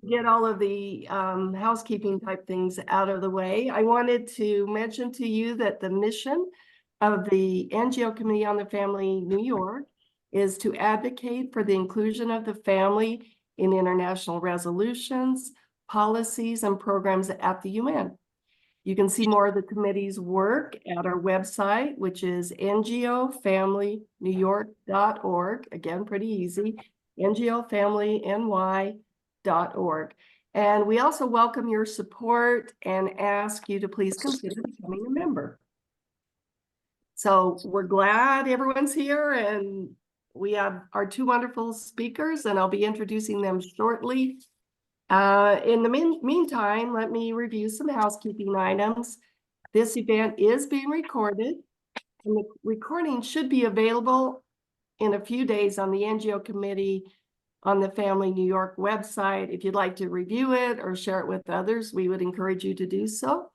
Get all of the housekeeping type things out of the way, I wanted to mention to you that the mission of the NGO Committee on the Family New York is to advocate for the inclusion of the family in international resolutions, policies, and programs at the UN. You can see more of the committee's work at our website, which is ngofamilynewyork.org. Again, pretty easy, ngofamilyny.org. And we also welcome your support and ask you to please consider becoming a member. So we're glad everyone's here, and we have our two wonderful speakers, and I'll be introducing them shortly. In the meantime, let me review some housekeeping items. This event is being recorded, and the recording should be available in a few days on the NGO Committee on the Family New York website. If you'd like to review it or share it with others, we would encourage you to do so.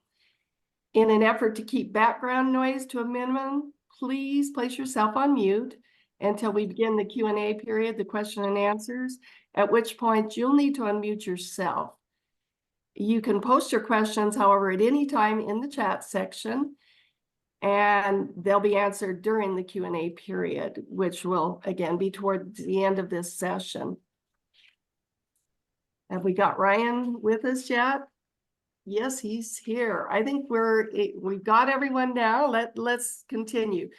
In an effort to keep background noise to a minimum, please place yourself on mute until we begin the Q&A period, the question and answers, at which point you'll need to unmute yourself. You can post your questions, however, at any time in the chat section, and they'll be answered during the Q&A period, which will, again, be towards the end of this session. Have we got Ryan with us yet? Yes, he's here. I think we've got everyone now. Let's continue.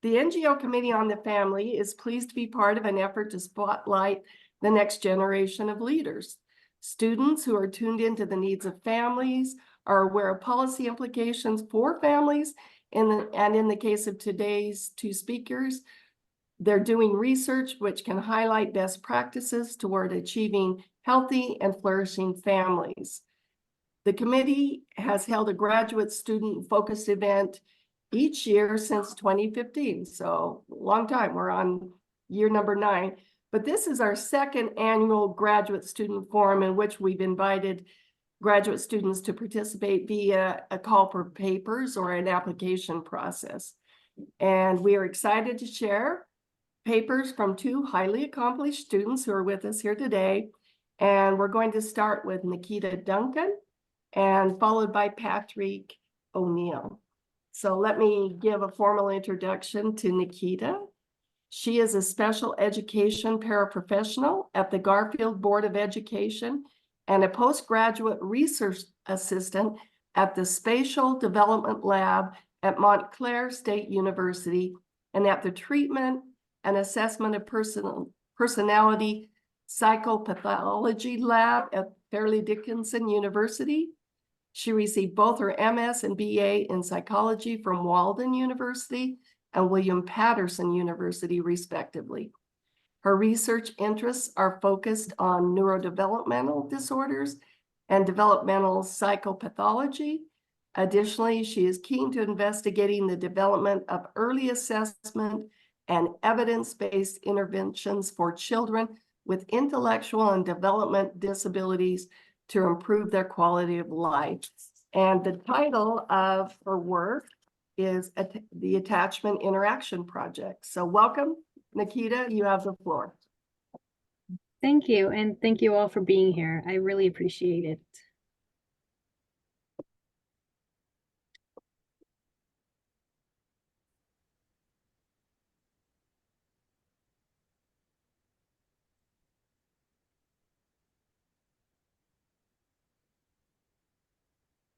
The NGO Committee on the Family is pleased to be part of an effort to spotlight the next generation of leaders. Students who are tuned into the needs of families, are aware of policy implications for families, and in the case of today's two speakers, they're doing research which can highlight best practices toward achieving healthy and flourishing families. The committee has held a graduate student focused event each year since 2015, so a long time. We're on year number 9, but this is our second annual graduate student forum in which we've invited graduate students to participate via a call for papers or an application process. And we are excited to share papers from two highly accomplished students who are with us here today. And we're going to start with Nikita Duncan and followed by Patrick O'Neill. So let me give a formal introduction to Nikita. She is a special education paraprofessional at the Garfield Board of Education and a postgraduate research assistant at the Spatial Development Lab at Montclair State University and at the Treatment and Assessment of Personality Psychopathology Lab at Fairleigh Dickinson University. She received both her MS and BA in psychology from Walden University and William Patterson University, respectively. Her research interests are focused on neurodevelopmental disorders and developmental psychopathology. Additionally, she is keen to investigating the development of early assessment and evidence-based interventions for children with intellectual and development disabilities to improve their quality of life. And the title of her work is the Attachment Interaction Project. So welcome, Nikita, you have the floor. Thank you, and thank you all for being here. I really appreciate it.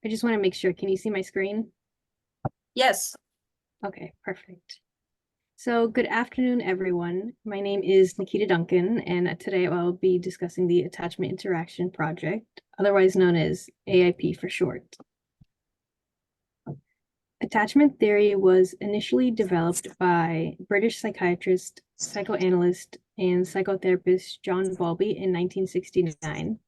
I just want to make sure, can you see my screen? Yes. Okay, perfect. So good afternoon, everyone. My name is Nikita Duncan, and today I'll be discussing the Attachment Interaction Project, otherwise known as AIP for short. Attachment theory was initially developed by British psychiatrist, psychoanalyst, and psychotherapist John Bowlby in 1969.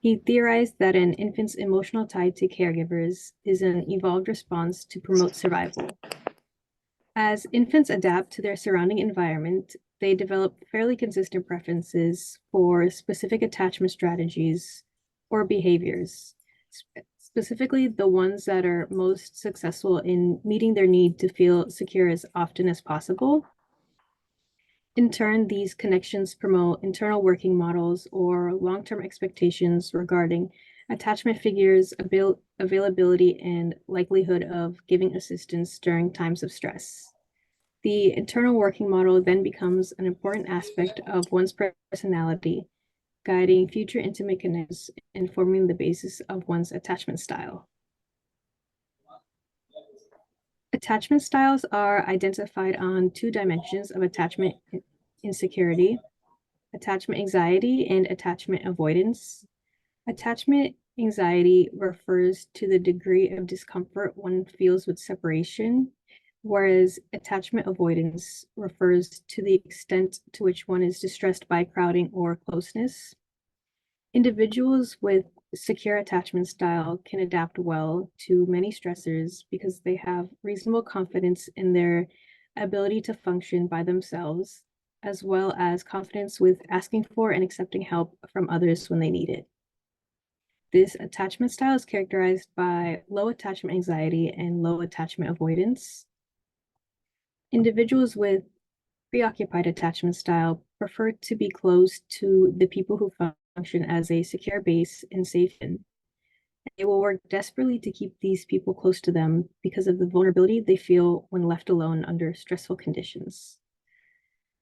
He theorized that an infant's emotional tie to caregivers is an evolved response to promote survival. As infants adapt to their surrounding environment, they develop fairly consistent preferences for specific attachment strategies or behaviors, specifically the ones that are most successful in meeting their need to feel secure as often as possible. In turn, these connections promote internal working models or long-term expectations regarding attachment figures, availability, and likelihood of giving assistance during times of stress. The internal working model then becomes an important aspect of one's personality, guiding future intimate connections and forming the basis of one's attachment style. Attachment styles are identified on two dimensions of attachment insecurity: attachment anxiety and attachment avoidance. Attachment anxiety refers to the degree of discomfort one feels with separation, whereas attachment avoidance refers to the extent to which one is distressed by crowding or closeness. Individuals with secure attachment style can adapt well to many stressors because they have reasonable confidence in their ability to function by themselves, as well as confidence with asking for and accepting help from others when they need it. This attachment style is characterized by low attachment anxiety and low attachment avoidance. Individuals with preoccupied attachment style prefer to be close to the people who function as a secure base and safe haven. They will work desperately to keep these people close to them because of the vulnerability they feel when left alone under stressful conditions.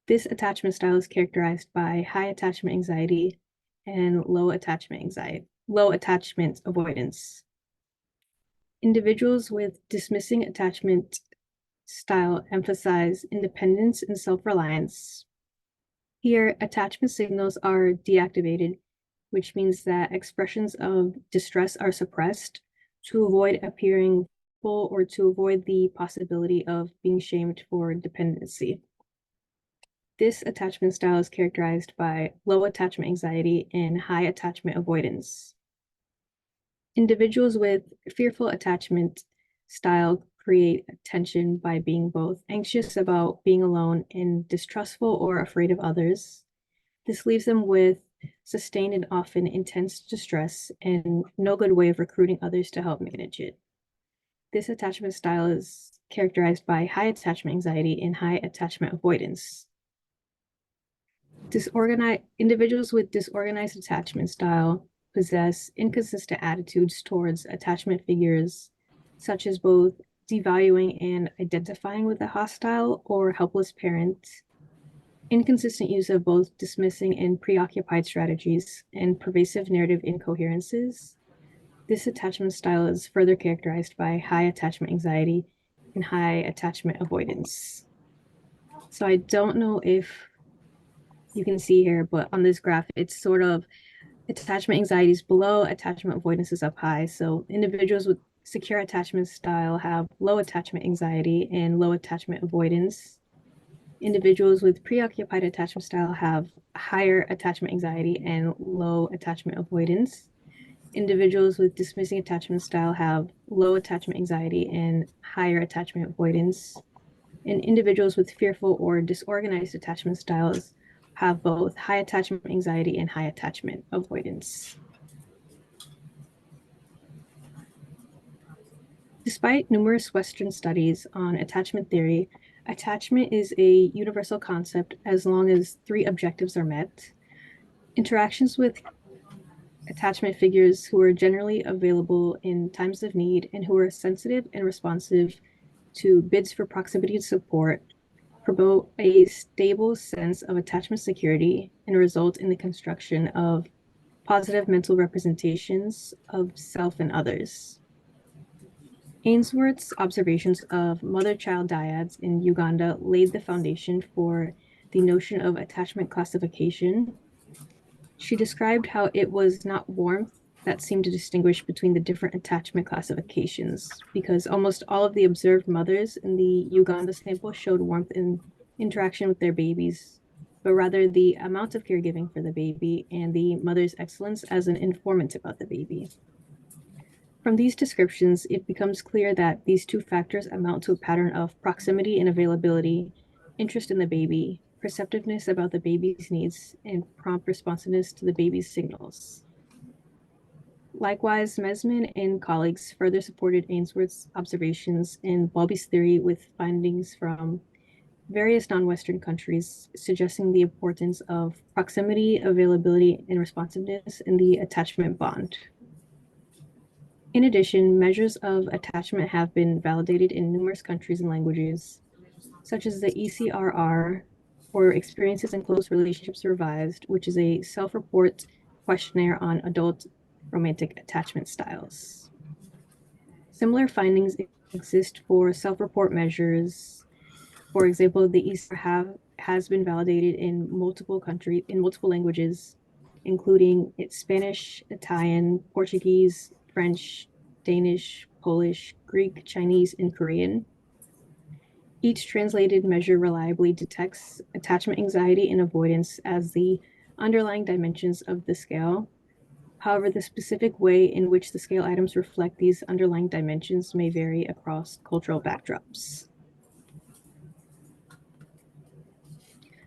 This attachment style is characterized by high attachment anxiety and low attachment avoidance. Individuals with dismissing attachment style emphasize independence and self-reliance. Here, attachment signals are deactivated, which means that expressions of distress are suppressed to avoid appearing full or to avoid the possibility of being shamed for dependency. This attachment style is characterized by low attachment anxiety and high attachment avoidance. Individuals with fearful attachment style create tension by being both anxious about being alone and distrustful or afraid of others. This leaves them with sustained and often intense distress and no good way of recruiting others to help manage it. This attachment style is characterized by high attachment anxiety and high attachment avoidance. Individuals with disorganized attachment style possess inconsistent attitudes towards attachment figures, such as both devaluing and identifying with a hostile or helpless parent, inconsistent use of both dismissing and preoccupied strategies, and pervasive narrative incoherences. This attachment style is further characterized by high attachment anxiety and high attachment avoidance. So I don't know if you can see here, but on this graph, it's sort of attachment anxiety is below, attachment avoidance is up high. So individuals with secure attachment style have low attachment anxiety and low attachment avoidance. Individuals with preoccupied attachment style have higher attachment anxiety and low attachment avoidance. Individuals with dismissing attachment style have low attachment anxiety and higher attachment avoidance. And individuals with fearful or disorganized attachment styles have both high attachment anxiety and high attachment avoidance. Despite numerous Western studies on attachment theory, attachment is a universal concept as long as three objectives are met: interactions with attachment figures who are generally available in times of need and who are sensitive and responsive to bids for proximity and support, promote a stable sense of attachment security, and result in the construction of positive mental representations of self and others. Ainsworth's observations of mother-child dyads in Uganda laid the foundation for the notion of attachment classification. She described how it was not warmth that seemed to distinguish between the different attachment classifications, because almost all of the observed mothers in the Uganda sample showed warmth in interaction with their babies, but rather the amount of caregiving for the baby and the mother's excellence as an informant about the baby. From these descriptions, it becomes clear that these two factors amount to a pattern of proximity and availability, interest in the baby, perceptiveness about the baby's needs, and prompt responsiveness to the baby's signals. Likewise, Mesman and colleagues further supported Ainsworth's observations and Bowlby's theory with findings from various non-Western countries, suggesting the importance of proximity, availability, and responsiveness in the attachment bond. In addition, measures of attachment have been validated in numerous countries and languages, such as the ECRR, or Experiences in Close Relationships Revised, which is a self-report questionnaire on adult romantic attachment styles. Similar findings exist for self-report measures. For example, the ECRR has been validated in multiple countries, in multiple languages, including Spanish, Italian, Portuguese, French, Danish, Polish, Greek, Chinese, and Korean. Each translated measure reliably detects attachment anxiety and avoidance as the underlying dimensions of the scale. However, the specific way in which the scale items reflect these underlying dimensions may vary across cultural backdrops.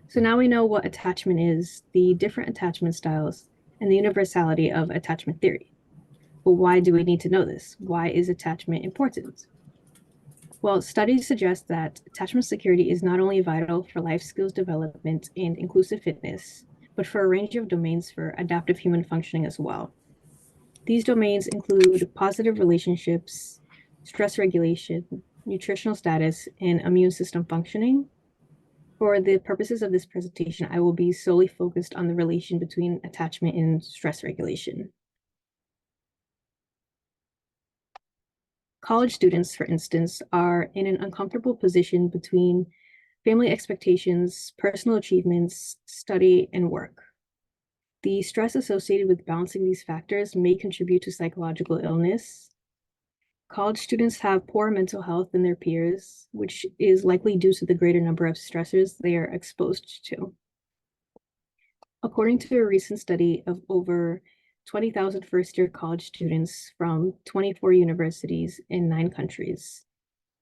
So now we know what attachment is, the different attachment styles, and the universality of attachment theory. But why do we need to know this? Why is attachment important? Well, studies suggest that attachment security is not only vital for life skills development and inclusive fitness, but for a range of domains for adaptive human functioning as well. These domains include positive relationships, stress regulation, nutritional status, and immune system functioning. For the purposes of this presentation, I will be solely focused on the relation between attachment and stress regulation. College students, for instance, are in an uncomfortable position between family expectations, personal achievements, study, and work. The stress associated with balancing these factors may contribute to psychological illness. College students have poor mental health than their peers, which is likely due to the greater number of stressors they are exposed to. According to a recent study of over 20,000 first-year college students from 24 universities in 9 countries,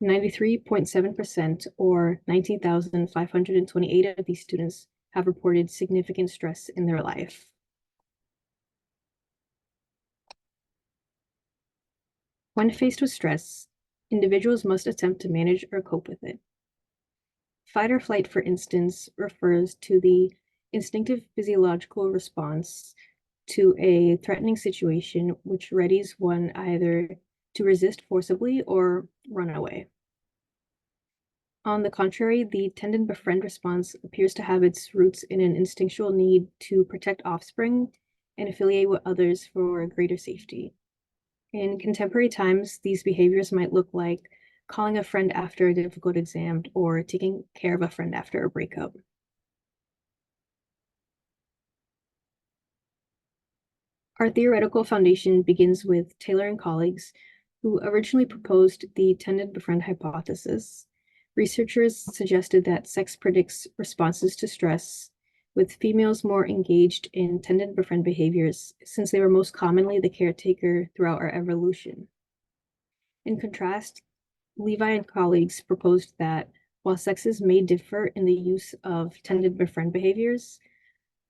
93.7%, or 19,528 of these students have reported significant stress in their life. When faced with stress, individuals must attempt to manage or cope with it. Fight or flight, for instance, refers to the instinctive physiological response to a threatening situation which readies one either to resist forcibly or run away. On the contrary, the tend and befriend response appears to have its roots in an instinctual need to protect offspring and affiliate with others for greater safety. In contemporary times, these behaviors might look like calling a friend after a difficult exam or taking care of a friend after a breakup. Our theoretical foundation begins with Taylor and colleagues, who originally proposed the tend and befriend hypothesis. Researchers suggested that sex predicts responses to stress, with females more engaged in tend and befriend behaviors since they were most commonly the caretaker throughout our evolution. In contrast, Levi and colleagues proposed that while sexes may differ in the use of tend and befriend behaviors,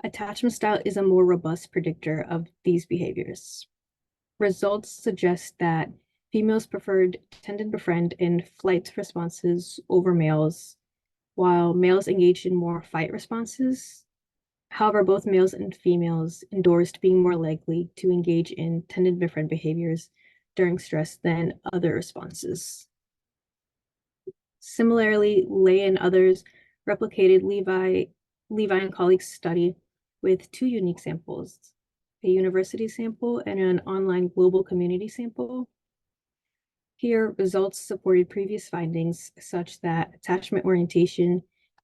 attachment style is a more robust predictor of these behaviors. Results suggest that females preferred tend and befriend and flight responses over males, while males engaged in more fight responses. However, both males and females endorsed being more likely to engage in tend and befriend behaviors during stress than other responses. Similarly, Lay and others replicated Levi and colleagues' study with 2 unique samples, a university sample and an online global community sample. Here, results supported previous findings such that attachment orientation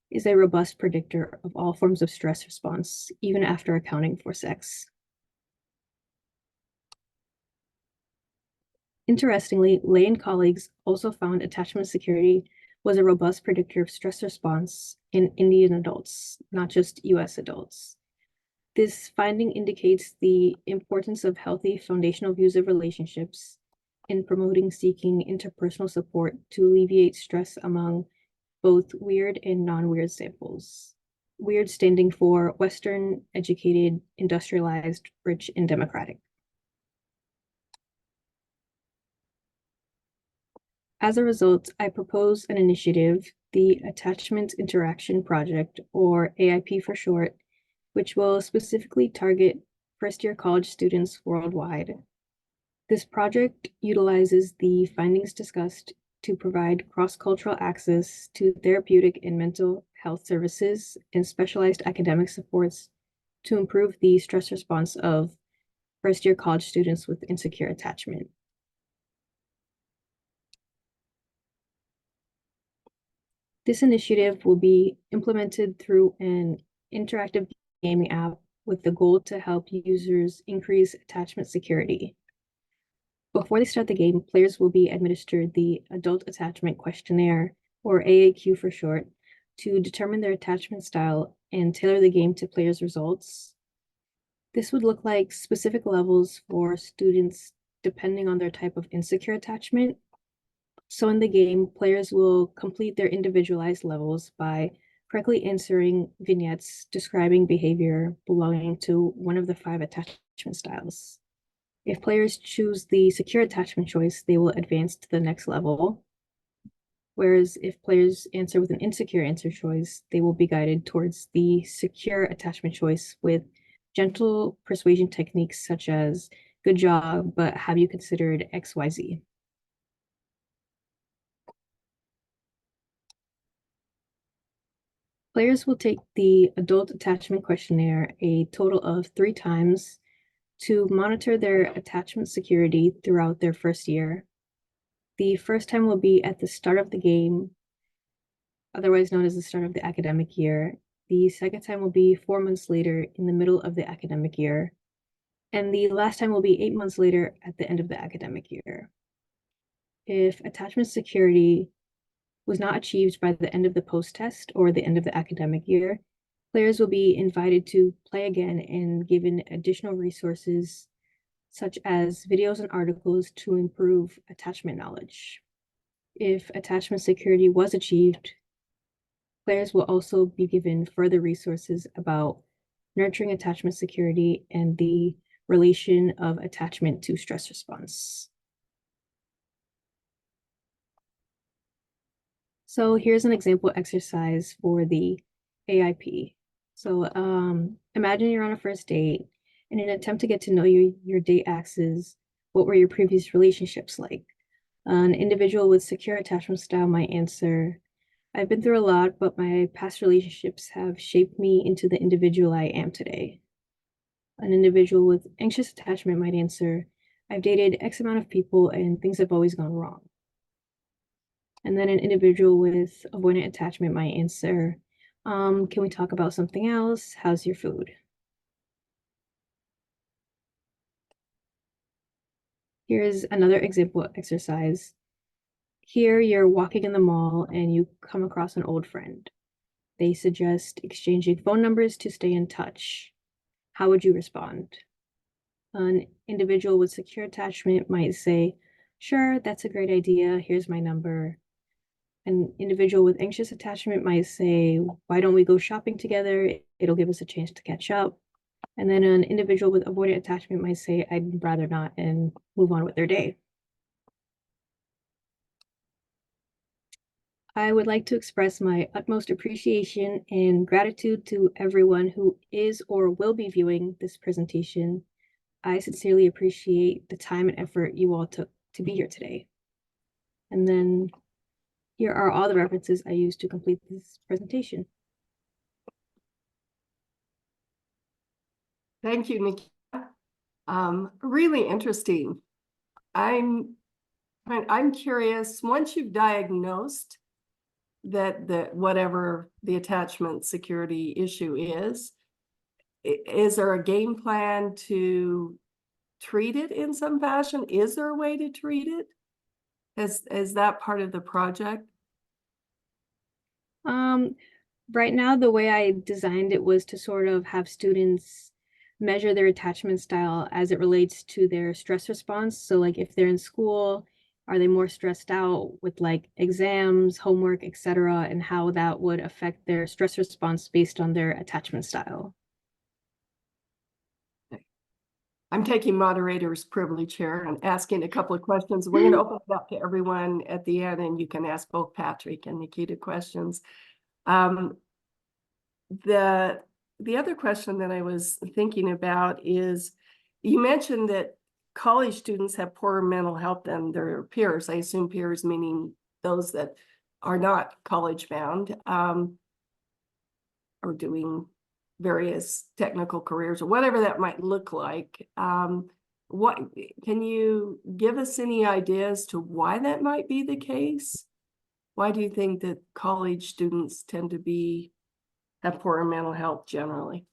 is a robust predictor of all forms of stress response, even after accounting for sex. Interestingly, Lay and colleagues also found attachment security was a robust predictor of stress response in Indian adults, not just US adults. This finding indicates the importance of healthy foundational views of relationships in promoting seeking interpersonal support to alleviate stress among both weird and non-weird samples. Weird standing for Western, educated, industrialized, rich, and democratic. As a result, I propose an initiative the Attachment Interaction Project, or AIP for short, which will specifically target first-year college students worldwide. This project utilizes the findings discussed to provide cross-cultural access to therapeutic and mental health services and specialized academic supports to improve the stress response of first-year college students with insecure attachment. This initiative will be implemented through an interactive gaming app with the goal to help users increase attachment security. Before they start the game, players will be administered the Adult Attachment Questionnaire, or AAQ for short, to determine their attachment style and tailor the game to players' results. This would look like specific levels for students depending on their type of insecure attachment. So in the game, players will complete their individualized levels by correctly answering vignettes describing behavior belonging to one of the 5 attachment styles. If players choose the secure attachment choice, they will advance to the next level. Whereas if players answer with an insecure answer choice, they will be guided towards the secure attachment choice with gentle persuasion techniques such as, "Good job, but have you considered XYZ?" Players will take the Adult Attachment Questionnaire a total of 3 times to monitor their attachment security throughout their first year. The first time will be at the start of the game, otherwise known as the start of the academic year. The second time will be 4 months later in the middle of the academic year. And the last time will be 8 months later at the end of the academic year. If attachment security was not achieved by the end of the post-test or the end of the academic year, players will be invited to play again and given additional resources such as videos and articles to improve attachment knowledge. If attachment security was achieved, players will also be given further resources about nurturing attachment security and the relation of attachment to stress response. So here's an example exercise for the AIP. So imagine you're on a first date. In an attempt to get to know you, your date asks, what were your previous relationships like? An individual with secure attachment style might answer, I've been through a lot, but my past relationships have shaped me into the individual I am today. An individual with anxious attachment might answer, I've dated X amount of people and things have always gone wrong. And then an individual with avoidant attachment might answer, can we talk about something else? How's your food? Here's another example exercise. Here you're walking in the mall and you come across an old friend. They suggest exchanging phone numbers to stay in touch. How would you respond? An individual with secure attachment might say, sure, that's a great idea. Here's my number. An individual with anxious attachment might say, why don't we go shopping together? It'll give us a chance to catch up. And then an individual with avoidant attachment might say, I'd rather not, and move on with their day. I would like to express my utmost appreciation and gratitude to everyone who is or will be viewing this presentation. I sincerely appreciate the time and effort you all took to be here today. And then here are all the references I used to complete this presentation. Thank you, Nikita. Really interesting. I'm curious, once you've diagnosed that whatever the attachment security issue is there a game plan to treat it in some fashion? Is there a way to treat it? Is that part of the project? Right now, the way I designed it was to sort of have students measure their attachment style as it relates to their stress response. So like if they're in school, are they more stressed out with like exams, homework, etc., and how that would affect their stress response based on their attachment style. I'm taking moderator's privilege here and asking a couple of questions. We're going to open it up to everyone at the end, and you can ask both Patrick and Nikita questions. The other question that I was thinking about is, you mentioned that college students have poorer mental health than their peers. I assume peers meaning those that are not college bound, or doing various technical careers or whatever that might look like. What can you give us any ideas to why that might be the case? Why do you think that college students tend to have poorer mental health generally?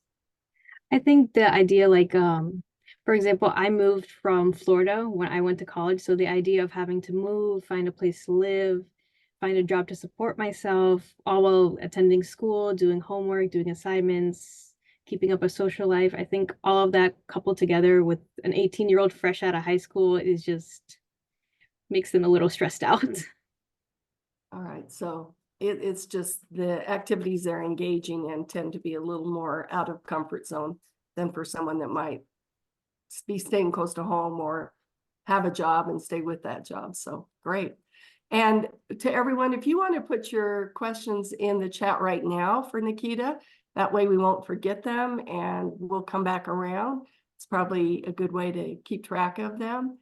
I think the idea, like, for example, I moved from Florida when I went to college. So the idea of having to move, find a place to live, find a job to support myself, all while attending school, doing homework, doing assignments, keeping up a social life. I think all of that coupled together with an 18-year-old fresh out of high school is just makes them a little stressed out. All right, so it's just the activities they're engaging in tend to be a little more out of comfort zone than for someone that might be staying close to home or have a job and stay with that job. So great. And to everyone, if you want to put your questions in the chat right now for Nikita, that way we won't forget them and we'll come back around. It's probably a good way to keep track of them.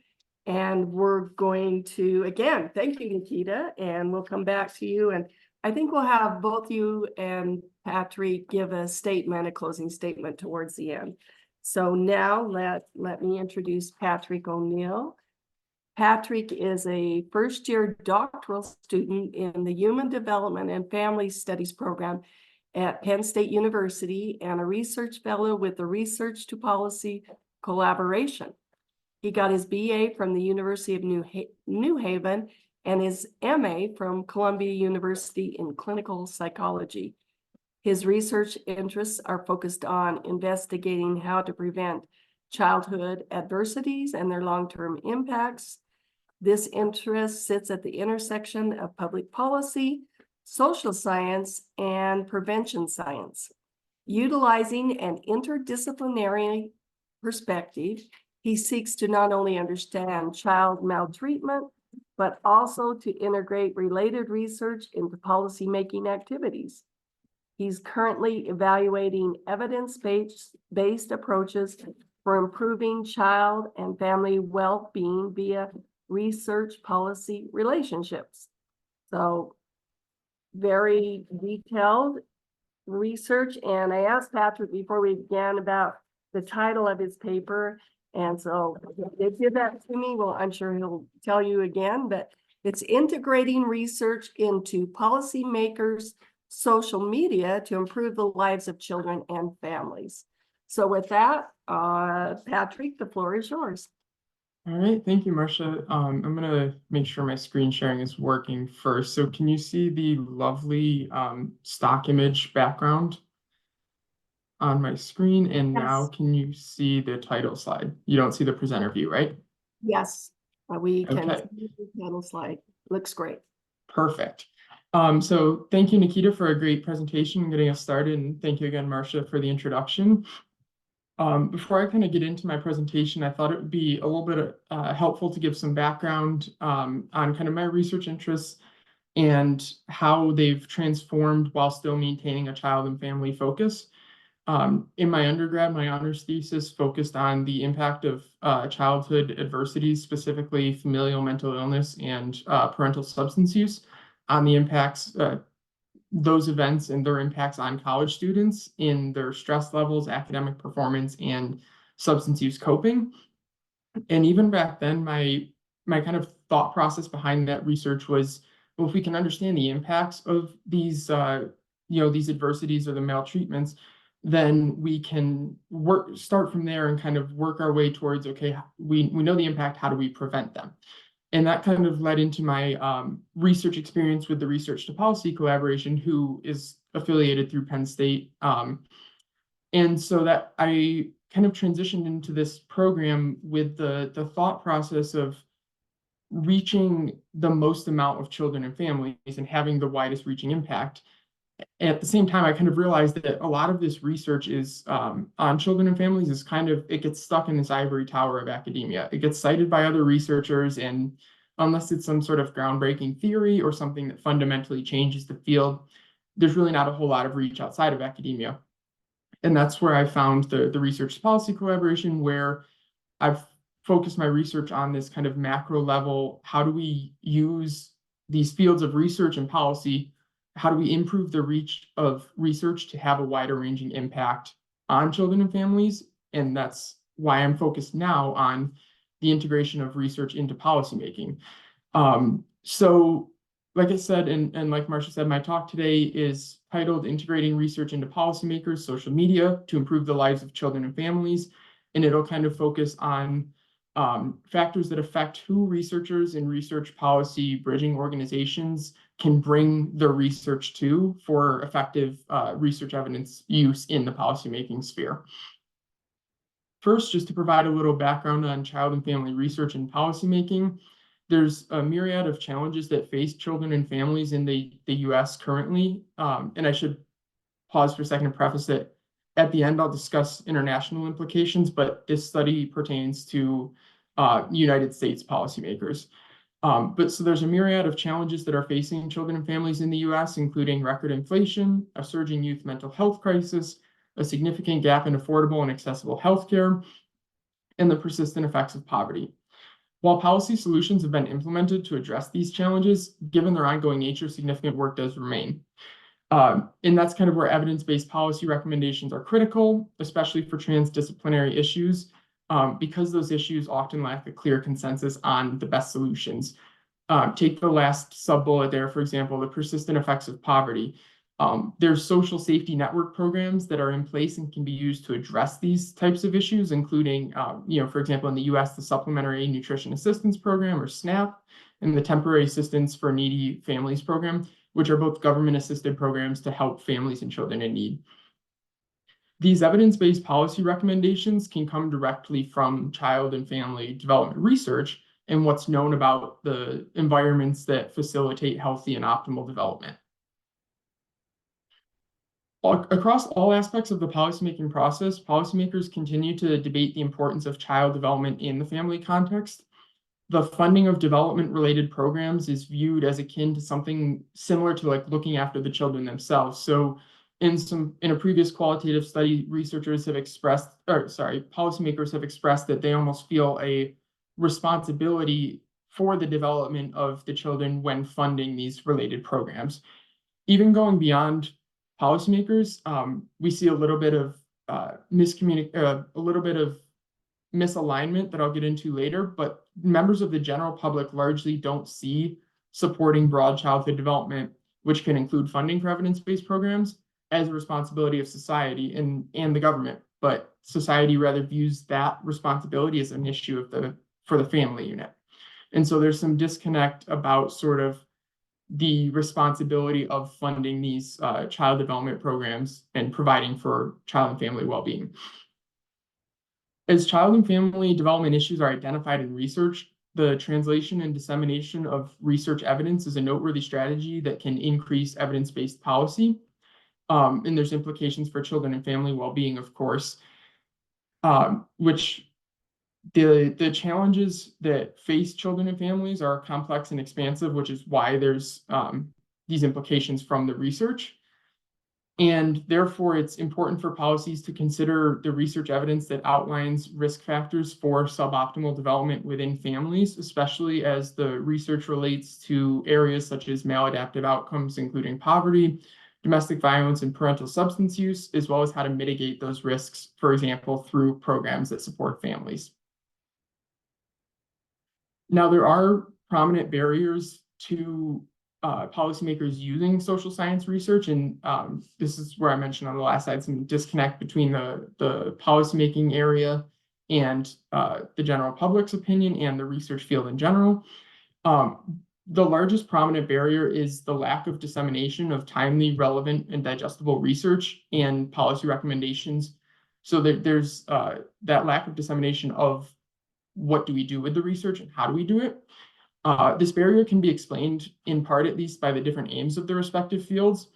And we're going to, again, thank you, Nikita, and we'll come back to you. And I think we'll have both you and Patrick give a statement, a closing statement towards the end. So now let me introduce Patrick O'Neill. Patrick is a first-year doctoral student in the Human Development and Family Studies program at Penn State University and a research fellow with the Research to Policy collaboration. He got his BA from the University of New Haven and his MA from Columbia University in clinical psychology. His research interests are focused on investigating how to prevent childhood adversities and their long-term impacts. This interest sits at the intersection of public policy, social science, and prevention science. Utilizing an interdisciplinary perspective, he seeks to not only understand child maltreatment, but also to integrate related research into policymaking activities. He's currently evaluating evidence-based approaches for improving child and family well-being via research policy relationships. So very detailed research. And I asked Patrick before we began about the title of his paper. And so they did that to me. Well, I'm sure he'll tell you again, but it's integrating research into policymakers' social media to improve the lives of children and families. So with that, Patrick, the floor is yours. All right, thank you, Marcia. I'm gonna make sure my screen sharing is working first. So can you see the lovely stock image background on my screen? And now can you see the title slide? You don't see the presenter view, right? Yes, we can Okay. see the title slide. Looks great. Perfect. So thank you, Nikita, for a great presentation and getting us started. And thank you again, Marcia, for the introduction. Before I kind of get into my presentation, I thought it would be a little bit helpful to give some background on kind of my research interests and how they've transformed while still maintaining a child and family focus. In my undergrad, my honors thesis focused on the impact of childhood adversities, specifically familial mental illness and parental substance use, on the impacts those events and their impacts on college students in their stress levels, academic performance, and substance use coping. And even back then, my kind of thought process behind that research was, well, if we can understand the impacts of these, these adversities or the maltreatments, then we can start from there and kind of work our way towards, okay, we know the impact, how do we prevent them? And that kind of led into my research experience with the Research to Policy collaboration, who is affiliated through Penn State. And so that I kind of transitioned into this program with the thought process of reaching the most amount of children and families and having the widest reaching impact. at the same time, I kind of realized that a lot of this research is on children and families is it gets stuck in this ivory tower of academia. It gets cited by other researchers, and unless it's some sort of groundbreaking theory or something that fundamentally changes the field, there's really not a whole lot of reach outside of academia. And that's where I found the research policy collaboration, where I've focused my research on this kind of macro level. How do we use these fields of research and policy? How do we improve the reach of research to have a wider ranging impact on children and families? And that's why I'm focused now on the integration of research into policymaking. So like I said, and like Marcia said, my talk today is titled Integrating Research into Policymakers, Social Media to Improve the Lives of Children and Families. And it'll kind of focus on factors that affect who researchers and research policy bridging organizations can bring their research to for effective research evidence use in the policymaking sphere. First, just to provide a little background on child and family research and policymaking, there's a myriad of challenges that face children and families in the US currently. And I should pause for a second to preface that at the end, I'll discuss international implications, but this study pertains to United States policymakers. But so there's a myriad of challenges that are facing children and families in the US, including record inflation, a surging youth mental health crisis, a significant gap in affordable and accessible healthcare, and the persistent effects of poverty. While policy solutions have been implemented to address these challenges, given their ongoing nature, significant work does remain. And that's kind of where evidence-based policy recommendations are critical, especially for transdisciplinary issues, because those issues often lack a clear consensus on the best solutions. Take the last sub-bullet there, for example, the persistent effects of poverty. There's social safety network programs that are in place and can be used to address these types of issues, including, for example, in the US, the Supplementary Nutrition Assistance Program, or SNAP, and the Temporary Assistance for Needy Families Program, which are both government-assisted programs to help families and children in need. These evidence-based policy recommendations can come directly from child and family development research and what's known about the environments that facilitate healthy and optimal development. Across all aspects of the policymaking process, policymakers continue to debate the importance of child development in the family context. The funding of development-related programs is viewed as akin to something similar to like looking after the children themselves. So in a previous qualitative study, policymakers have expressed that they almost feel a responsibility for the development of the children when funding these related programs. Even going beyond policymakers, we see a little bit of misalignment that I'll get into later, but members of the general public largely don't see supporting broad childhood development, which can include funding for evidence-based programs, as a responsibility of society and the government. But society rather views that responsibility as an issue for the family unit. And so there's some disconnect about sort of the responsibility of funding these child development programs and providing for child and family well-being. As child and family development issues are identified in research, the translation and dissemination of research evidence is a noteworthy strategy that can increase evidence-based policy. And there's implications for children and family well-being, of course, which the challenges that face children and families are complex and expansive, which is why there's these implications from the research. And therefore, it's important for policies to consider the research evidence that outlines risk factors for suboptimal development within families, especially as the research relates to areas such as maladaptive outcomes, including poverty, domestic violence, and parental substance use, as well as how to mitigate those risks, for example, through programs that support families. Now, there are prominent barriers to policymakers using social science research, and this is where I mentioned on the last slide some disconnect between the policymaking area and the general public's opinion and the research field in general. The largest prominent barrier is the lack of dissemination of timely, relevant, and digestible research and policy recommendations. So there's that lack of dissemination of what do we do with the research and how do we do it. This barrier can be explained in part, at least, by the different aims of the respective fields.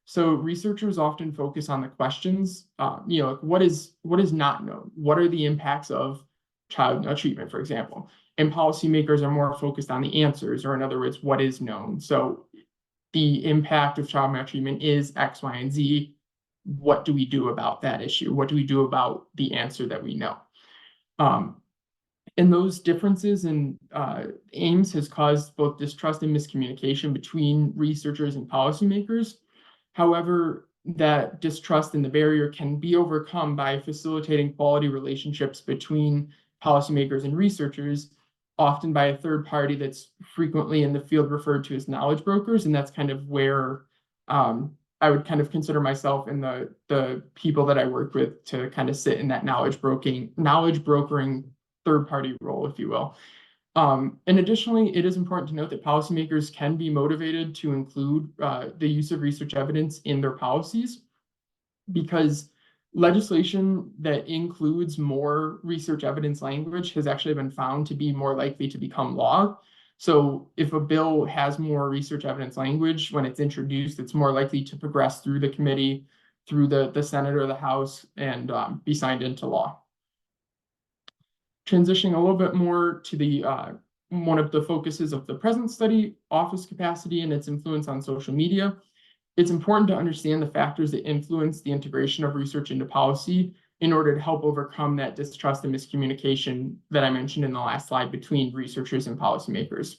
So researchers often focus on the questions, like what is not known? What are the impacts of child maltreatment, for example? And policymakers are more focused on the answers, or in other words, what is known. So the impact of child maltreatment is X, Y, and Z. What do we do about that issue? What do we do about the answer that we know? And those differences in aims has caused both distrust and miscommunication between researchers and policymakers. However, that distrust and the barrier can be overcome by facilitating quality relationships between policymakers and researchers, often by a third party that's frequently in the field referred to as knowledge brokers. And that's kind of where I would kind of consider myself and the people that I work with to kind of sit in that knowledge brokering third-party role, if you will. And additionally, it is important to note that policymakers can be motivated to include the use of research evidence in their policies, because legislation that includes more research evidence language has actually been found to be more likely to become law. So if a bill has more research evidence language, when it's introduced, it's more likely to progress through the committee, through the Senate or the House, and be signed into law. Transitioning a little bit more to the one of the focuses of the present study, office capacity and its influence on social media. It's important to understand the factors that influence the integration of research into policy in order to help overcome that distrust and miscommunication that I mentioned in the last slide between researchers and policymakers.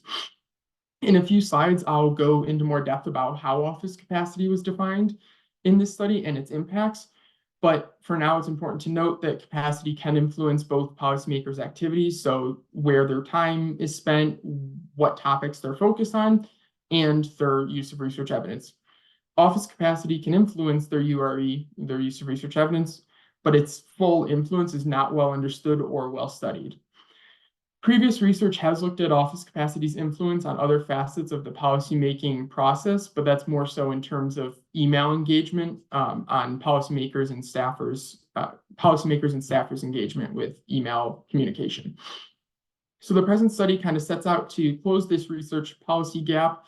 In a few slides, I'll go into more depth about how office capacity was defined in this study and its impacts. But for now, it's important to note that capacity can influence both policymakers' activities, so where their time is spent, what topics they're focused on, and their use of research evidence. Office capacity can influence their URE, their use of research evidence, but its full influence is not well understood or well studied. Previous research has looked at office capacity's influence on other facets of the policymaking process, but that's more so in terms of email engagement on policymakers and staffers' engagement with email communication. So the present study kind of sets out to close this research policy gap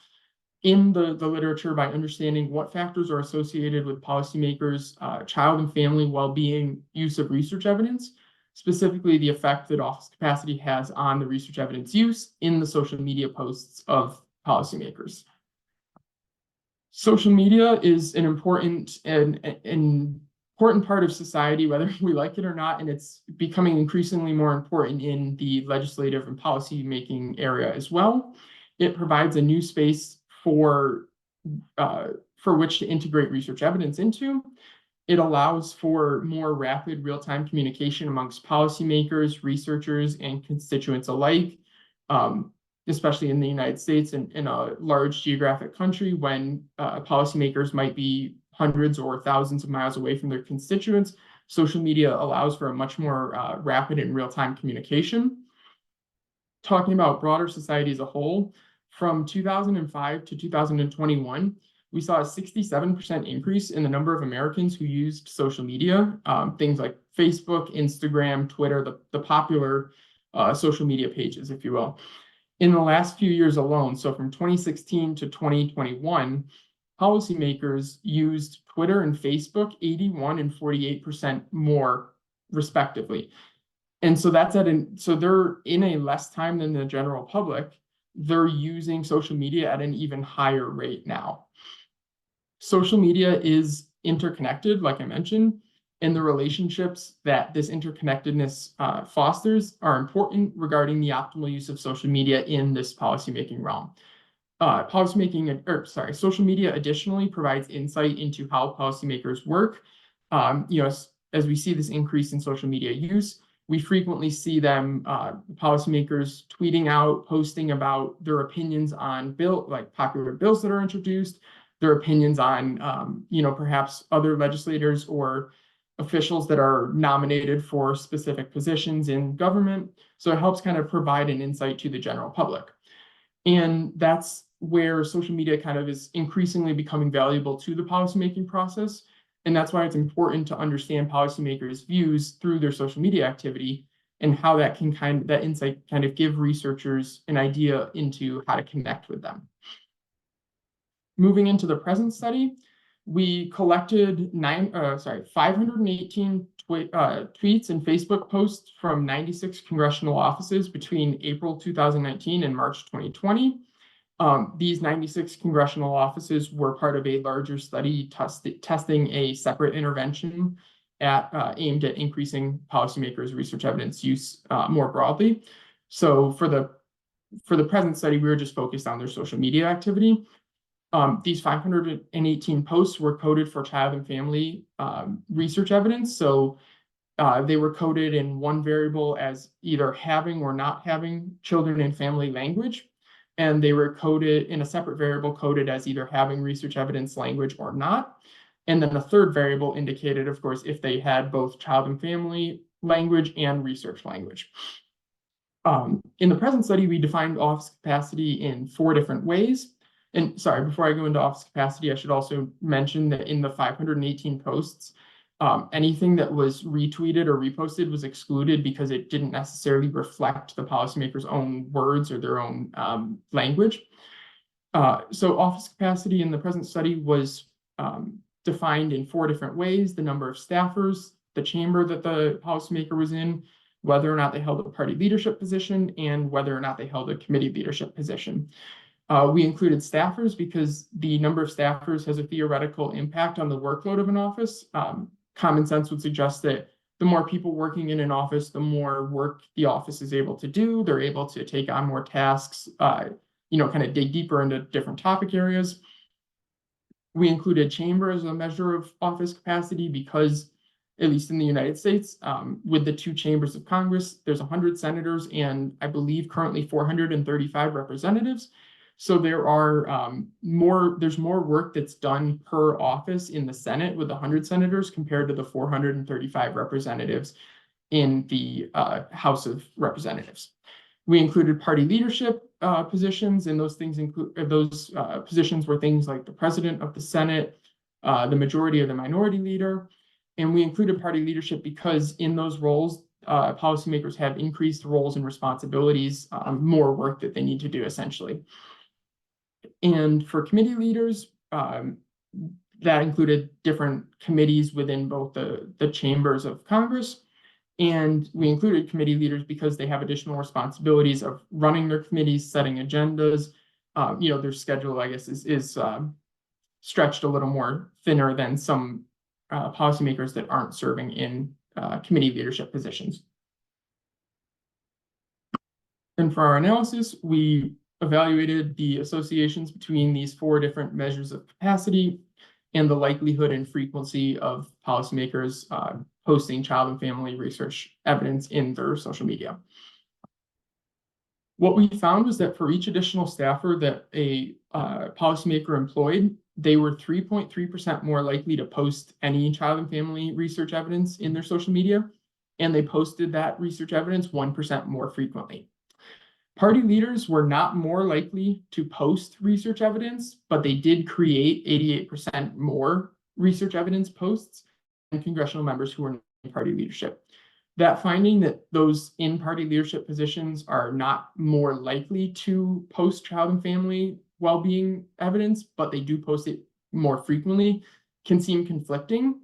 in the literature by understanding what factors are associated with policymakers' child and family well-being use of research evidence, specifically the effect that office capacity has on the research evidence use in the social media posts of policymakers. Social media is an important part of society, whether we like it or not, and it's becoming increasingly more important in the legislative and policy making area as well. It provides a new space for which to integrate research evidence into. It allows for more rapid real-time communication amongst policymakers, researchers, and constituents alike, especially in the United States and in a large geographic country when policymakers might be hundreds or thousands of miles away from their constituents. Social media allows for a much more rapid and real-time communication. Talking about broader society as a whole, from 2005 to 2021, we saw a 67% increase in the number of Americans who used social media, things like Facebook, Instagram, Twitter, the popular social media pages, if you will. In the last few years alone, so from 2016 to 2021, policymakers used Twitter and Facebook 81 and 48% more, respectively. And so so they're in a less time than the general public. They're using social media at an even higher rate now. Social media is interconnected, like I mentioned, and the relationships that this interconnectedness fosters are important regarding the optimal use of social media in this policymaking realm. Social media additionally provides insight into how policymakers work. As we see this increase in social media use, we frequently see them, policymakers tweeting out, posting about their opinions on popular bills that are introduced, their opinions on, perhaps other legislators or officials that are nominated for specific positions in government. So it helps kind of provide an insight to the general public. And that's where social media kind of is increasingly becoming valuable to the policymaking process. And that's why it's important to understand policymakers' views through their social media activity and how that insight kind of give researchers an idea into how to connect with them. Moving into the present study, We collected 518 tweets and Facebook posts from 96 congressional offices between April 2019 and March 2020. These 96 congressional offices were part of a larger study testing a separate intervention aimed at increasing policymakers' research evidence use more broadly. So for the present study, we were just focused on their social media activity. These 518 posts were coded for child and family research evidence. So they were coded in one variable as either having or not having children and family language. And they were coded in a separate variable coded as either having research evidence language or not. And then a third variable indicated, of course, if they had both child and family language and research language. In the present study, we defined office capacity in 4 different ways. And sorry, before I go into office capacity, I should also mention that in the 518 posts, anything that was retweeted or reposted was excluded because it didn't necessarily reflect the policymaker's own words or their own language. So office capacity in the present study was defined in 4 different ways: the number of staffers, the chamber that the policymaker was in, whether or not they held a party leadership position, and whether or not they held a committee leadership position. We included staffers because the number of staffers has a theoretical impact on the workload of an office. Common sense would suggest that the more people working in an office, the more work the office is able to do. They're able to take on more tasks, kind of dig deeper into different topic areas. We included chamber as a measure of office capacity because, at least in the United States, with the 2 chambers of Congress, there's 100 senators and I believe currently 435 representatives. So there are there's more work that's done per office in the Senate with 100 senators compared to the 435 representatives in the House of Representatives. We included party leadership positions, and those things include positions were things like the president of the Senate, the majority or the minority leader. And we included party leadership because in those roles, policymakers have increased roles and responsibilities, more work that they need to do essentially. And for committee leaders, that included different committees within both the chambers of Congress. And we included committee leaders because they have additional responsibilities of running their committees, setting agendas. Their schedule, I guess, is stretched a little more thinner than some policymakers that aren't serving in committee leadership positions. And for our analysis, we evaluated the associations between these 4 different measures of capacity and the likelihood and frequency of policymakers posting child and family research evidence in their social media. What we found was that for each additional staffer that a policymaker employed, they were 3.3% more likely to post any child and family research evidence in their social media, and they posted that research evidence 1% more frequently. Party leaders were not more likely to post research evidence, but they did create 88% more research evidence posts than congressional members who were in party leadership. That finding that those in party leadership positions are not more likely to post child and family well-being evidence, but they do post it more frequently, can seem conflicting.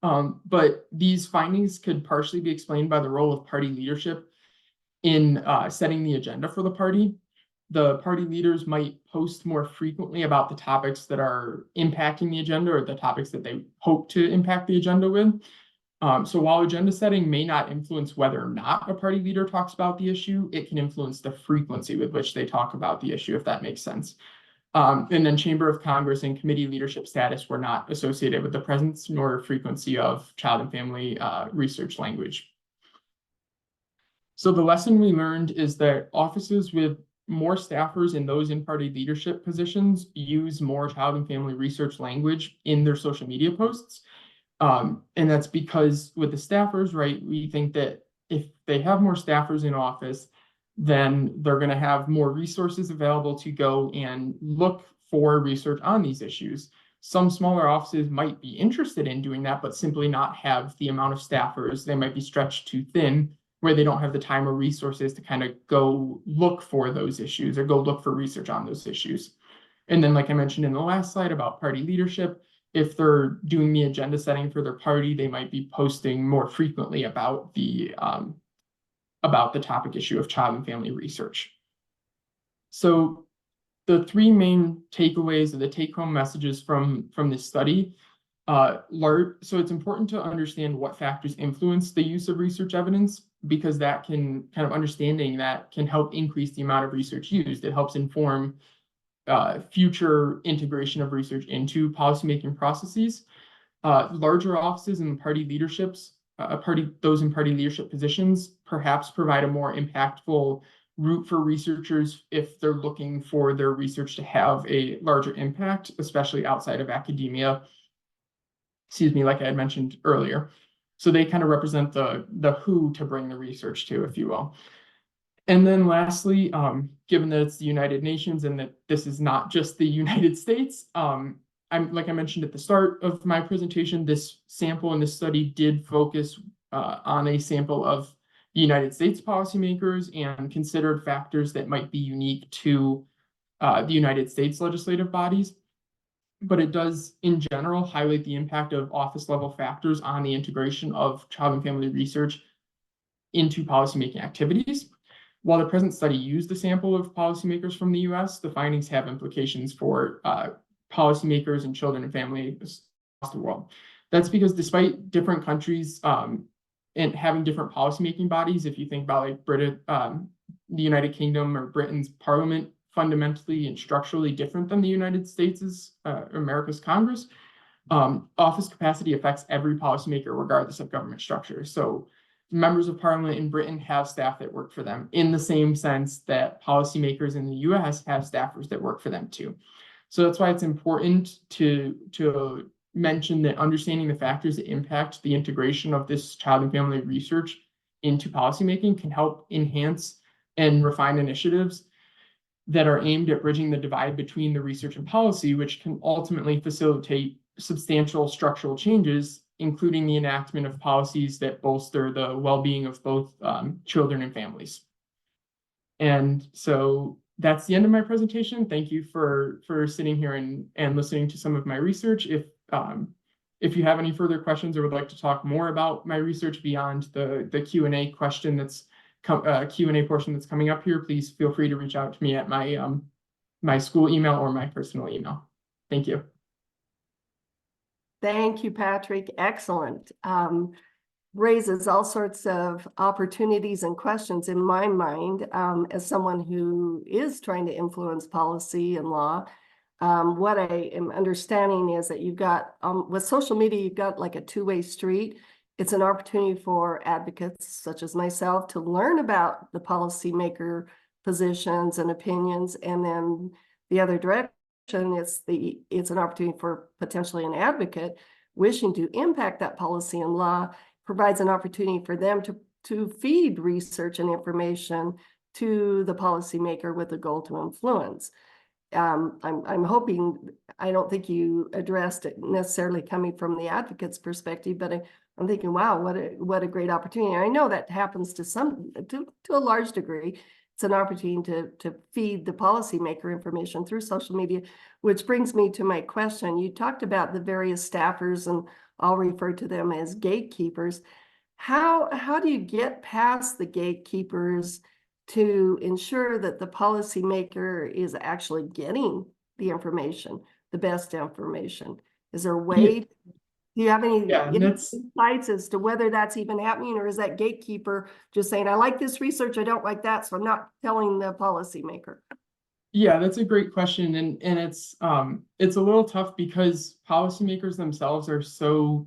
But these findings could partially be explained by the role of party leadership in setting the agenda for the party. The party leaders might post more frequently about the topics that are impacting the agenda or the topics that they hope to impact the agenda with. So while agenda setting may not influence whether or not a party leader talks about the issue, it can influence the frequency with which they talk about the issue, if that makes sense. And then Chamber of Congress and committee leadership status were not associated with the presence nor frequency of child and family research language. So the lesson we learned is that offices with more staffers and those in party leadership positions use more child and family research language in their social media posts. And that's because with the staffers, right, we think that if they have more staffers in office, then they're going to have more resources available to go and look for research on these issues. Some smaller offices might be interested in doing that, but simply not have the amount of staffers. They might be stretched too thin, where they don't have the time or resources to kind of go look for those issues or go look for research on those issues. And then, like I mentioned in the last slide about party leadership, if they're doing the agenda setting for their party, they might be posting more frequently about the topic issue of child and family research. So the three main takeaways or the take-home messages from this study, so it's important to understand what factors influence the use of research evidence, because that can understanding that can help increase the amount of research used. It helps inform future integration of research into policymaking processes. Larger offices and party leaderships, those in party leadership positions, perhaps provide a more impactful route for researchers if they're looking for their research to have a larger impact, especially outside of academia. Excuse me, like I had mentioned earlier. So they kind of represent the who to bring the research to, if you will. And then lastly, given that it's the United Nations and that this is not just the United States, like I mentioned at the start of my presentation, this sample in this study did focus on a sample of United States policymakers and considered factors that might be unique to the United States legislative bodies. But it does, in general, highlight the impact of office-level factors on the integration of child and family research into policymaking activities. While the present study used a sample of policymakers from the US, the findings have implications for policymakers and children and families across the world. That's because despite different countries and having different policymaking bodies, if you think about like the United Kingdom or Britain's parliament, fundamentally and structurally different than the United States' America's Congress, office capacity affects every policymaker regardless of government structure. So members of parliament in Britain have staff that work for them in the same sense that policymakers in the US have staffers that work for them too. So that's why it's important to mention that understanding the factors that impact the integration of this child and family research into policymaking can help enhance and refine initiatives that are aimed at bridging the divide between the research and policy, which can ultimately facilitate substantial structural changes, including the enactment of policies that bolster the well-being of both children and families. And so that's the end of my presentation. Thank you for sitting here and listening to some of my research. If you have any further questions or would like to talk more about my research beyond the Q&A question that's Q&A portion that's coming up here, please feel free to reach out to me at my school email or my personal email. Thank you. Thank you, Patrick. Excellent. Raises all sorts of opportunities and questions in my mind as someone who is trying to influence policy and law. What I am understanding is that you've got, with social media, you've got like a two-way street. It's an opportunity for advocates such as myself to learn about the policymaker positions and opinions, and then the other direction, it's an opportunity for potentially an advocate wishing to impact that policy and law, provides an opportunity for them to feed research and information to the policymaker with the goal to influence. I'm hoping, I don't think you addressed it necessarily coming from the advocate's perspective, but I'm thinking, wow, what a great opportunity. I know that happens to a large degree. It's an opportunity to feed the policymaker information through social media, which brings me to my question. You talked about the various staffers, and I'll refer to them as gatekeepers. How do you get past the gatekeepers to ensure that the policymaker is actually getting the information, the best information? Is there a way? Do you have any insights as to whether that's even happening, or is that gatekeeper just saying, I like this research, I don't like that, so I'm not telling the policymaker? Yeah, that's a great question. And it's a little tough because policymakers themselves are so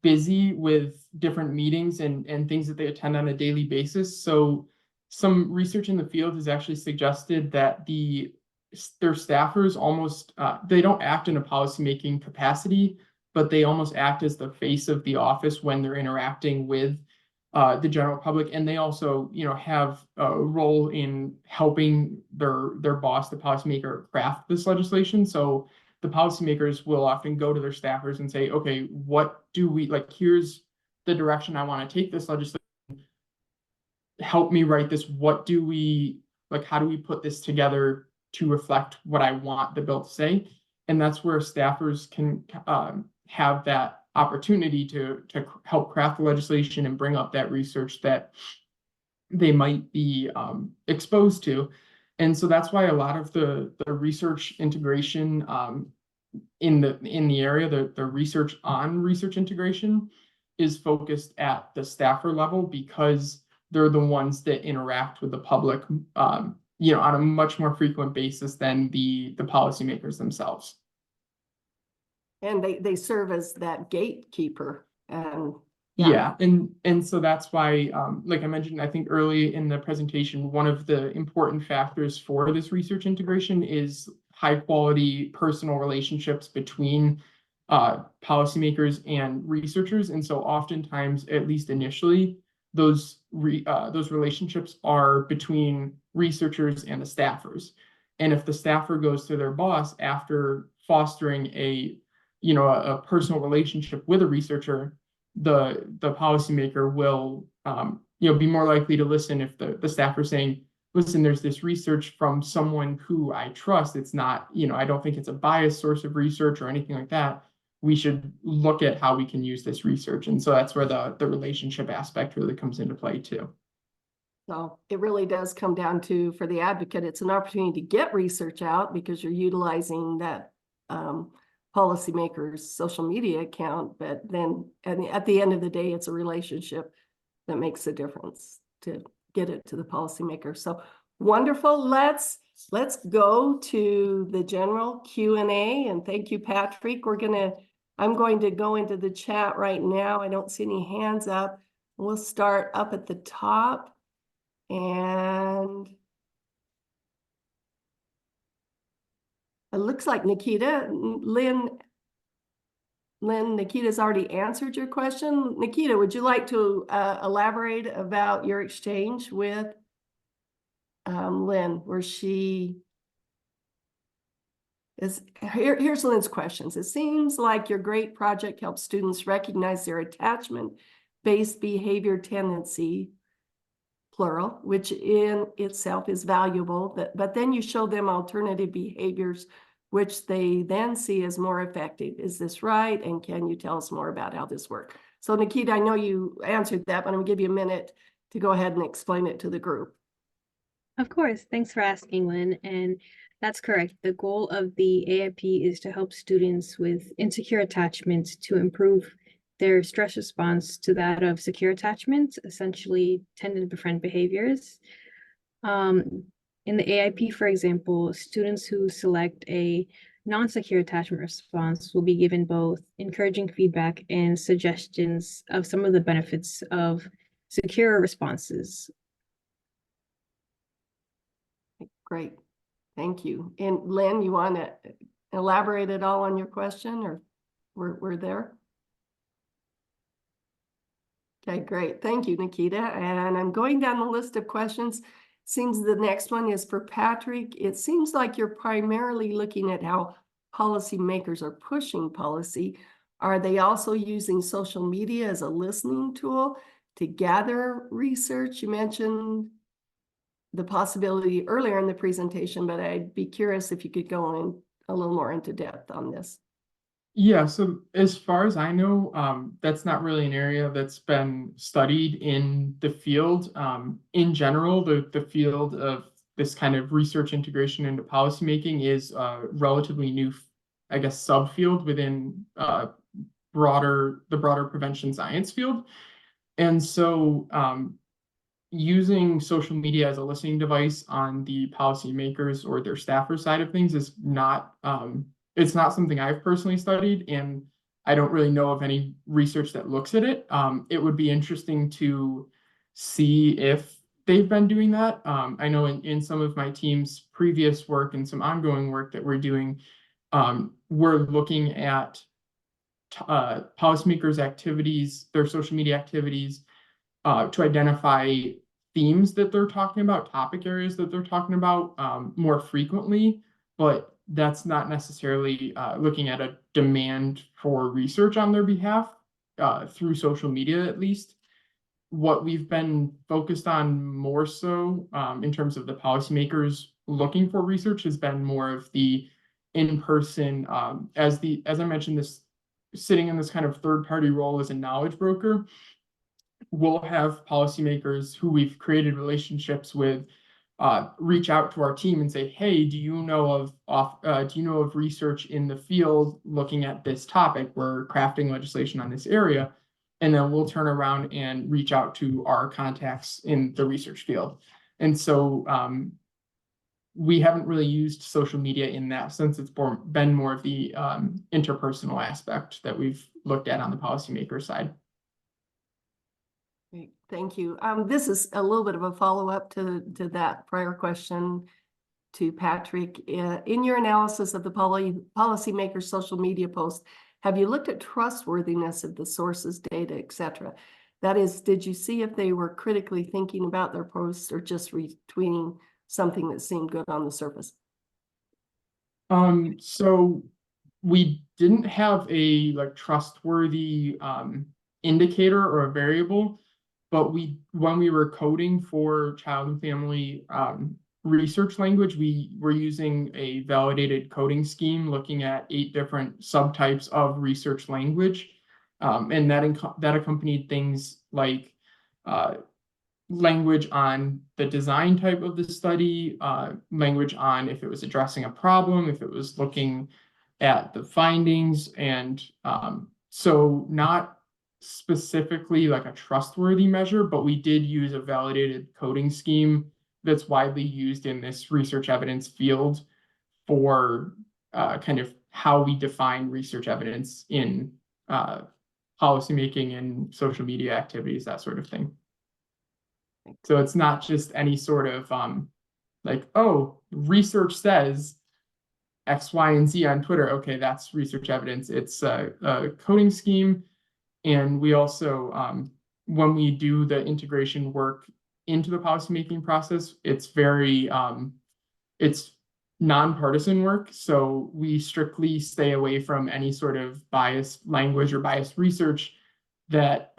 busy with different meetings and things that they attend on a daily basis. So some research in the field has actually suggested that their staffers almost, they don't act in a policymaking capacity, but they almost act as the face of the office when they're interacting with the general public. And they also, have a role in helping their boss, the policymaker, craft this legislation. So the policymakers will often go to their staffers and say, okay, what do we, here's the direction I want to take this legislation. Help me write this. What do we, how do we put this together to reflect what I want the bill to say? And that's where staffers can have that opportunity to help craft the legislation and bring up that research that they might be exposed to. And so that's why a lot of the research integration in the area, the research on research integration is focused at the staffer level, because they're the ones that interact with the public, on a much more frequent basis than the policymakers themselves. And they serve as that gatekeeper. And Yeah, and so that's why, like I mentioned, I think early in the presentation, one of the important factors for this research integration is high quality personal relationships between policymakers and researchers. And so oftentimes, at least initially, those relationships are between researchers and the staffers. And if the staffer goes to their boss after fostering a personal relationship with a researcher, the policymaker will be more likely to listen if the staffer is saying, listen, there's this research from someone who I trust. It's not, I don't think it's a biased source of research or anything like that. We should look at how we can use this research. And so that's where the relationship aspect really comes into play too. so it really does come down to, for the advocate, it's an opportunity to get research out because you're utilizing that policymaker's social media account, but then at the end of the day, it's a relationship that makes a difference to get it to the policymaker. So wonderful. Let's go to the general Q&A, and thank you, Patrick. I'm going to go into the chat right now. I don't see any hands up. We'll start up at the top, and it looks like Nikita, Nikita's already answered your question. Nikita, would you like to elaborate about your exchange with Lynn, where she is, here's Lynn's questions. It seems like your great project helps students recognize their attachment-based behavior tendency, plural, which in itself is valuable, but then you show them alternative behaviors which they then see as more effective. Is this right? And can you tell us more about how this works? So Nikita, I know you answered that, but I'm gonna give you a minute to go ahead and explain it to the group. Of course, thanks for asking, Lynn. And that's correct. The goal of the AIP is to help students with insecure attachments to improve their stress response to that of secure attachments, essentially tend to befriend behaviors. In the AIP, for example, students who select a non-secure attachment response will be given both encouraging feedback and suggestions of some of the benefits of secure responses. Great, thank you. And Lynn, you want to elaborate at all on your question, or we're there? Okay, great. Thank you, Nikita. And I'm going down the list of questions. Seems the next one is for Patrick. It seems like you're primarily looking at how policymakers are pushing policy. Are they also using social media as a listening tool to gather research? You mentioned the possibility earlier in the presentation, but I'd be curious if you could go in a little more into depth on this. Yeah, so as far as I know, that's not really an area that's been studied in the field. In general, the field of this kind of research integration into policymaking is a relatively new, I guess, subfield within the broader prevention science field. And so using social media as a listening device on the policymakers or their staffer side of things is not it's not something I've personally studied, and I don't really know of any research that looks at it. It would be interesting to see if they've been doing that. I know in some of my team's previous work and some ongoing work that we're doing, we're looking at policymakers' activities, their social media activities, to identify themes that they're talking about, topic areas that they're talking about more frequently, but that's not necessarily looking at a demand for research on their behalf through social media, at least. What we've been focused on more so in terms of the policymakers looking for research has been more of the in person, as I mentioned, this sitting in this kind of third-party role as a knowledge broker. We'll have policymakers who we've created relationships with reach out to our team and say, hey, do you know of research in the field looking at this topic? We're crafting legislation on this area. And then we'll turn around and reach out to our contacts in the research field. And so we haven't really used social media in that sense. It's been more of the interpersonal aspect that we've looked at on the policymaker side. Great, thank you. This is a little bit of a follow-up to that prior question to Patrick. In your analysis of the policymaker social media posts, have you looked at trustworthiness of the sources, data, etc.? That is, did you see if they were critically thinking about their posts or just retweeting something that seemed good on the surface? So we didn't have a trustworthy indicator or a variable, but when we were coding for child and family research language, we were using a validated coding scheme looking at 8 different subtypes of research language. And that accompanied things like language on the design type of the study, language on if it was addressing a problem, if it was looking at the findings, and so not specifically like a trustworthy measure, but we did use a validated coding scheme that's widely used in this research evidence field for kind of how we define research evidence in policymaking and social media activities, that sort of thing. So it's not just any sort of like, oh, research says X, Y, and Z on Twitter. Okay, that's research evidence. It's a coding scheme. And we also, when we do the integration work into the policymaking process, it's very, it's nonpartisan work. So we strictly stay away from any sort of biased language or biased research that,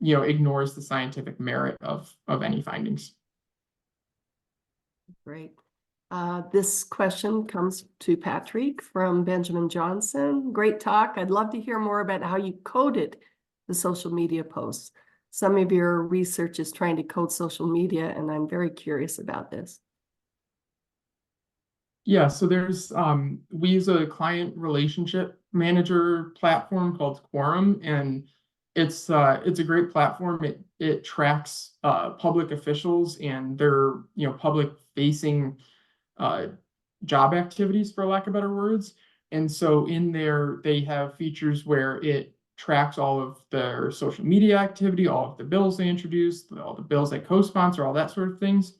ignores the scientific merit of any findings. Great. This question comes to Patrick from Benjamin Johnson. Great talk. I'd love to hear more about how you coded the social media posts. Some of your research is trying to code social media, and I'm very curious about this. Yeah, so there's we use a client relationship manager platform called Quorum, and it's a great platform. It tracks public officials and their public facing job activities, for lack of better words. And so in there they have features where it tracks all of their social media activity, all of the bills they introduced, all the bills they co-sponsor, all that sort of things.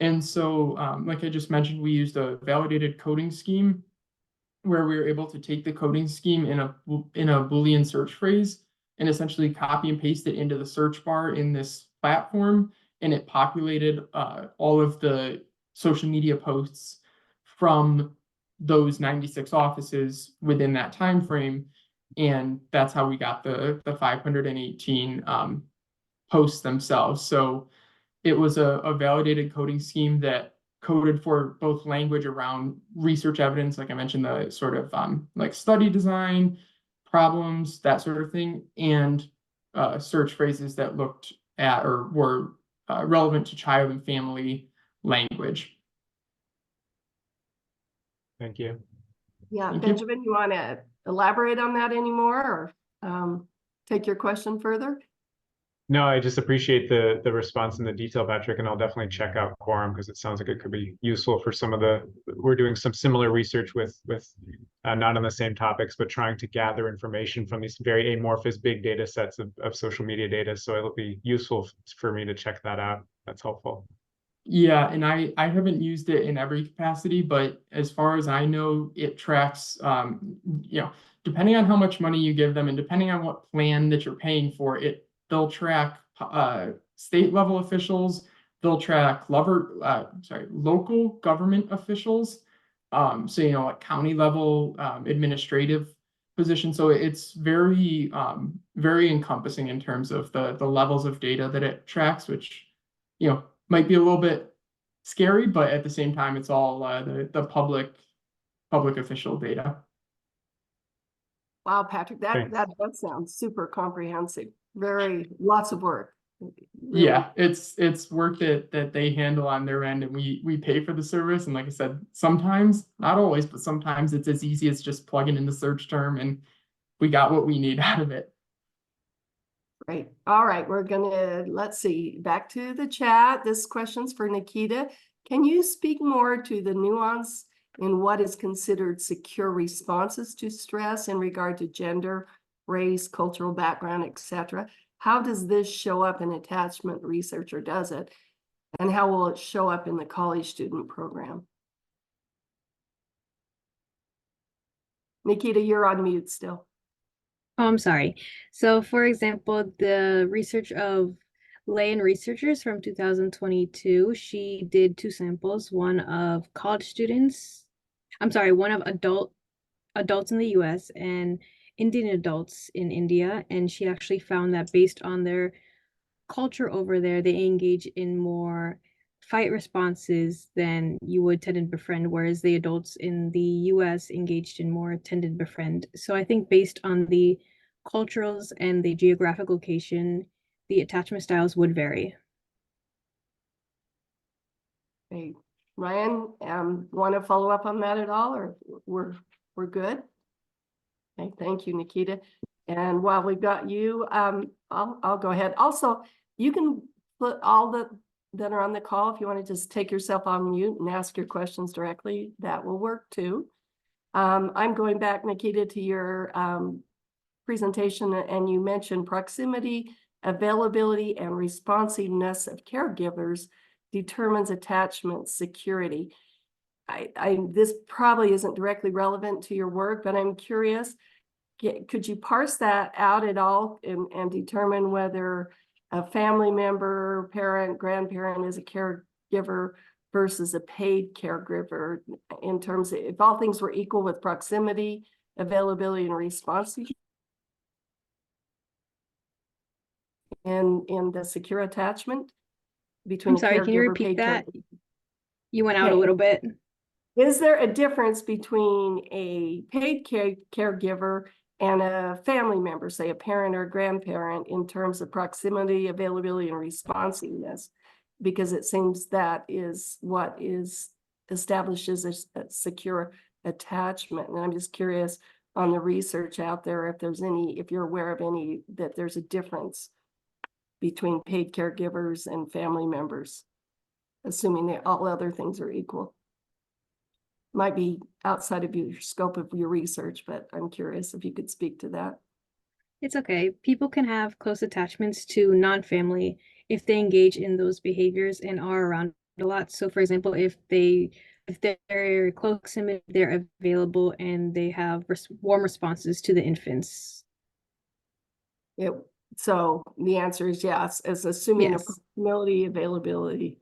And so like I just mentioned, we used a validated coding scheme where we were able to take the coding scheme in a Boolean search phrase and essentially copy and paste it into the search bar in this platform, and it populated all of the social media posts from those 96 offices within that time frame, and that's how we got the 518 posts themselves. So it was a validated coding scheme that coded for both language around research evidence, like I mentioned, the sort of like study design, problems, that sort of thing, and search phrases that looked at or were relevant to child and family language. Thank you. Yeah, Thank you. Benjamin, you want to elaborate on that anymore, or take your question further? No, I just appreciate the response and the detail, Patrick, and I'll definitely check out Quorum because it sounds like it could be useful for some of we're doing some similar research with not on the same topics, but trying to gather information from these very amorphous big data sets of social media data. So it'll be useful for me to check that out. That's helpful. Yeah, and I haven't used it in every capacity, but as far as I know, it tracks, depending on how much money you give them and depending on what plan that you're paying for, they'll track state level officials, they'll track local government officials, so like county level administrative positions. So it's very very encompassing in terms of the levels of data that it tracks, which might be a little bit scary, but at the same time, it's all the public public official data. Wow, Patrick, Thanks. that sounds super comprehensive. Lots of work. Really. Yeah, it's work that they handle on their end, and we pay for the service. And like I said, sometimes, not always, but sometimes it's as easy as just plugging in the search term and we got what we need out of it. Great. All right, let's see, back to the chat. This question's for Nikita. Can you speak more to the nuance in what is considered secure responses to stress in regard to gender, race, cultural background, etc.? How does this show up in attachment research, or does it? And how will it show up in the college student program? Nikita, you're on mute still. Oh, I'm sorry. So, for example, the research of Lay and researchers from 2022, she did 2 samples, one of college students, one of adults in the US and Indian adults in India. And she actually found that based on their culture over there, they engage in more fight responses than you would tend and befriend, whereas the adults in the US engaged in more tend and befriend. So I think based on the cultures and the geographic location, the attachment styles would vary. Hey, Ryan, want to follow up on that at all, or we're good? Okay, thank you, Nikita. And while we've got you, I'll go ahead. Also, you can put all that are on the call, if you want to just take yourself on mute and ask your questions directly, that will work too. I'm going back, Nikita, to your presentation, and you mentioned proximity, availability, and responsiveness of caregivers determines attachment security. This probably isn't directly relevant to your work, but I'm curious, could you parse that out at all and determine whether a family member, parent, grandparent is a caregiver versus a paid caregiver, in terms of if all things were equal with proximity, availability, and responsiveness in the secure attachment between I'm sorry, can you caregiver, repeat paid that? caregiver? You went out a Okay. little bit. Is there a difference between a paid caregiver and a family member, say a parent or a grandparent, in terms of proximity, availability, and responsiveness? Because it seems that is what is established as a secure attachment. And I'm just curious on the research out there, if you're aware of any, that there's a difference between paid caregivers and family members, assuming that all other things are equal. Might be outside of your scope of your research, but I'm curious if you could speak to that. It's okay. People can have close attachments to non-family if they engage in those behaviors and are around a lot. So for example, if they're close proximity, they're available and they have warm responses to the infants. So the answer is yes, as assuming the Yes. proximity, availability,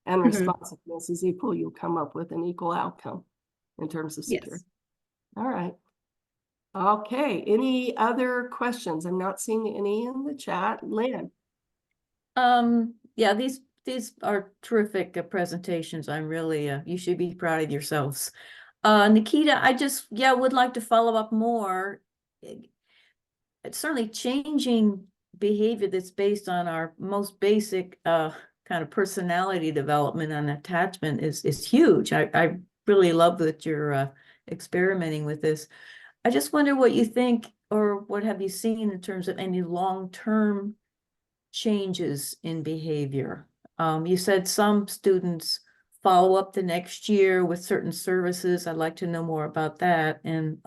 and Mhm. responsiveness is equal, you'll come up with an equal outcome in terms of security. Yes. All right. Okay, any other questions? I'm not seeing any in the chat. Lynn? Yeah, these are terrific presentations. I'm really, you should be proud of yourselves. Nikita, I just, would like to follow up more. It's certainly changing behavior that's based on our most basic kind of personality development and attachment is huge. I really love that you're experimenting with this. I just wonder what you think, or what have you seen in terms of any long-term changes in behavior? You said some students follow up the next year with certain services. I'd like to know more about that. And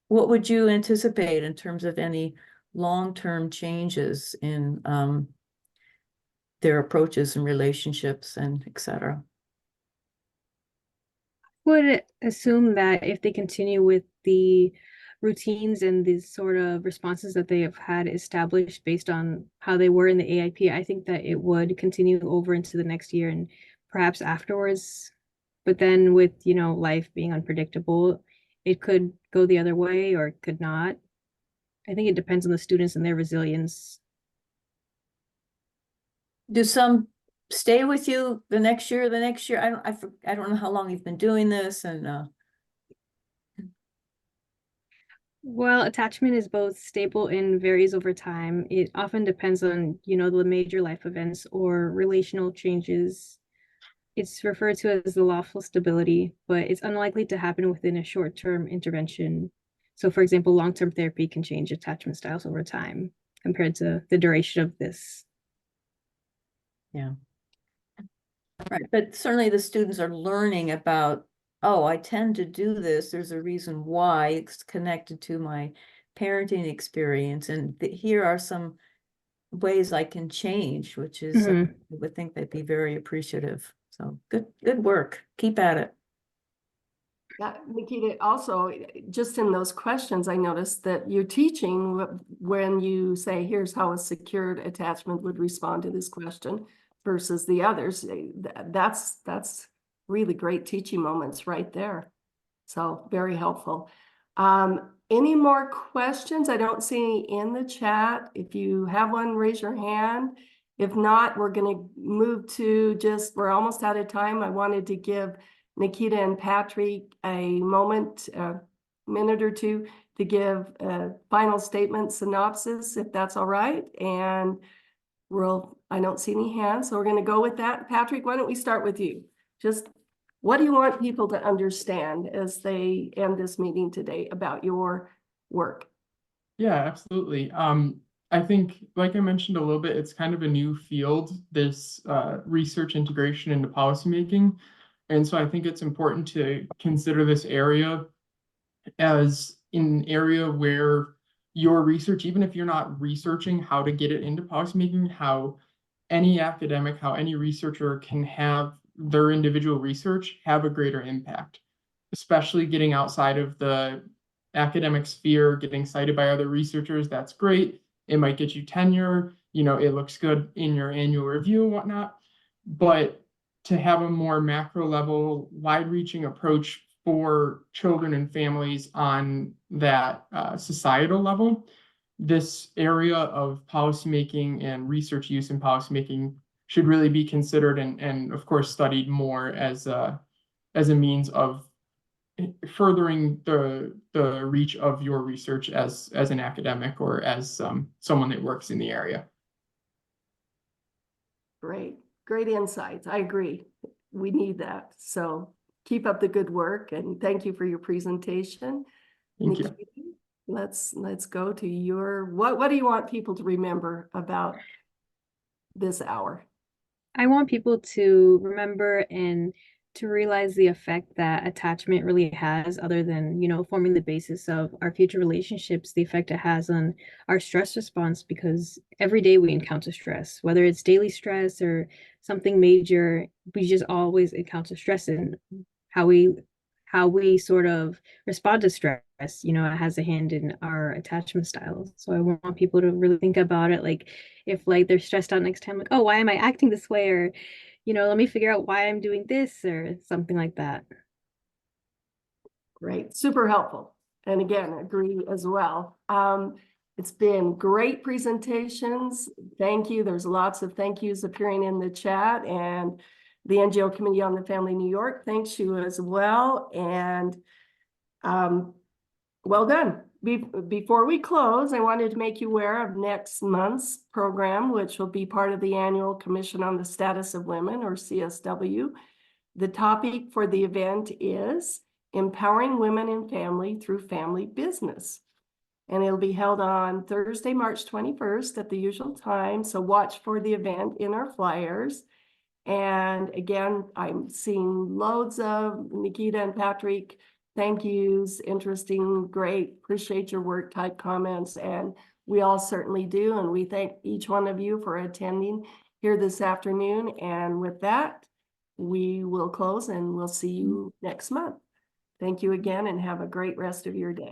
what would you anticipate in terms of any long-term changes in their approaches and relationships and et cetera? Would assume that if they continue with the routines and the sort of responses that they have had established based on how they were in the AIP, I think that it would continue over into the next year and perhaps afterwards. But then with, life being unpredictable, it could go the other way or it could not. I think it depends on the students and their resilience. Do some stay with you the next year? I don't know how long you've been doing this, and Well, attachment is both stable and varies over time. It often depends on, the major life events or relational changes. It's referred to as the lawful stability, but it's unlikely to happen within a short-term intervention. So, for example, long-term therapy can change attachment styles over time compared to the duration of this. Yeah. Right, but certainly the students are learning about, oh, I tend to do this. There's a reason why it's connected to my parenting experience. And here are some ways I can change, which is, I would think they'd be very appreciative. So good work. Keep at it. Yeah, Nikita, also, just in those questions, I noticed that you're teaching when you say, here's how a secured attachment would respond to this question versus the others. That's really great teaching moments right there. So very helpful. Any more questions? I don't see any in the chat. If you have one, raise your hand. If not, we're going to move to we're almost out of time. I wanted to give Nikita and Patrick a moment, a minute or two, to give a final statement synopsis, if that's all right. And I don't see any hands, so we're going to go with that. Patrick, why don't we start with you? Just what do you want people to understand as they end this meeting today about your work? Yeah, absolutely. I think, like I mentioned a little bit, it's kind of a new field, this research integration into policymaking. And so I think it's important to consider this area as an area where your research, even if you're not researching how to get it into policymaking, how any academic, how any researcher can have their individual research have a greater impact, especially getting outside of the academic sphere, getting cited by other researchers. That's great. It might get you tenure, it looks good in your annual review and whatnot, but to have a more macro level, wide-reaching approach for children and families on that societal level, this area of policymaking and research use in policymaking should really be considered and of course studied more as a means of furthering the reach of your research as an academic or as someone that works in the area. Great insights. I agree. We need that. So keep up the good work and thank you for your presentation. Thank you. Let's go to your, what do you want people to remember about this hour? I want people to remember and to realize the effect that attachment really has, other than, forming the basis of our future relationships, the effect it has on our stress response, because every day we encounter stress, whether it's daily stress or something major, we just always encounter stress, and how we sort of respond to stress, it has a hand in our attachment styles. So I want people to really think about it, like if they're stressed out next time, like, oh, why am I acting this way? Or, let me figure out why I'm doing this or something like that. Great, super helpful. And again, agree as well. It's been great presentations. Thank you. There's lots of thank yous appearing in the chat, and the NGO Committee on the Family New York thanks you as well. And well done. Before we close, I wanted to make you aware of next month's program, which will be part of the Annual Commission on the Status of Women, or CSW. The topic for the event is Empowering Women and Family Through Family Business. And it'll be held on Thursday, March 21st at the usual time. So watch for the event in our flyers. And again, I'm seeing loads of Nikita and Patrick thank yous, interesting, great, appreciate your work type comments. And we all certainly do. And we thank each one of you for attending here this afternoon. And with that, we will close and we'll see you next month. Thank you again and have a great rest of your day.